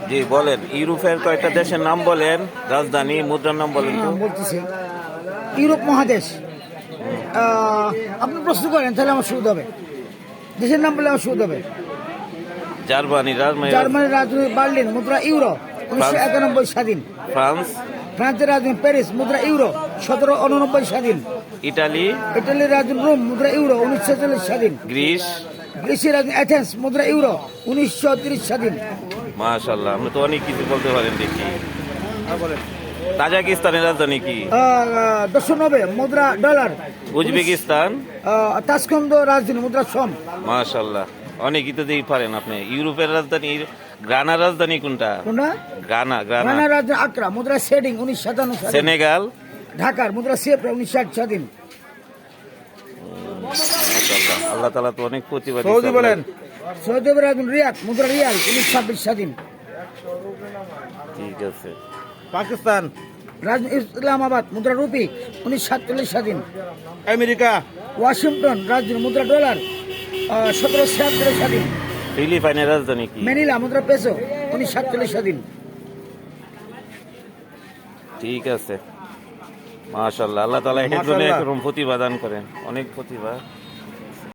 জি বলেন, ইউরোপের কয়েকটা দেশের নাম বলেন, রাজধানী, মুদ্রার নাম বলেন তো। বলতেছি ইউরোপ মহাদেশ। আপনি প্রশ্ন করেন তাহলে আমার সুবিধা হবে, দেশের নাম বলে আমার সুবিধা হবে। জার্মানির রাজধানী বার্লিন, মুদ্রা ইউরো, 1991 স্বাধীন। ফ্রান্সের রাজধানী প্যারিস, মুদ্রা ইউরো, 1789 স্বাধীন। ইটালির রাজধানী রোম, মুদ্রা ইউরো, 1946 স্বাধীন। গ্রিসের রাজধানী অ্যাথেন্স, মুদ্রা ইউরো, 1930 স্বাধীন। মাশাআল্লাহ, আপনি তো অনেক কিছু বলতে পারেন দেখি। তাজিকিস্তানের রাজধানী কি? 290 মুদ্রা ডলার। উজবেকিস্তান, তাশখন্দ রাজধানী, মুদ্রা সম। মাশাআল্লাহ, অনেক কিছু দেখি পারেন আপনি। ইউরোপের রাজধানী, গানার রাজধানী কোনটা? গানা রাজধানী আকরা, মুদ্রা সেডিং, 1957। সেনেগাল, ঢাকার মুদ্রা সেফ, 1960 স্বাধীন। মাশাআল্লাহ, আল্লাহ তাআলা তো অনেক প্রতিবাদী। সৌদি বলেন, সৌদি আরবের রাজধানী রিয়াদ, মুদ্রা রিয়াল, 1926 স্বাধীন। ঠিক আছে। পাকিস্তান রাজধানী ইসলামাবাদ, মুদ্রা রুপি, 1947 স্বাধীন। আমেরিকা ওয়াশিংটন রাজধানী, মুদ্রা ডলার, 1776 স্বাধীন। ফিলিপাইনের রাজধানী কি? ম্যানিলা, মুদ্রা পেসো, 1947 স্বাধীন। ঠিক আছে, মাশাআল্লাহ, আল্লাহ তাআলা একজনে একরকম প্রতিভা দান করেন, অনেক প্রতিভা।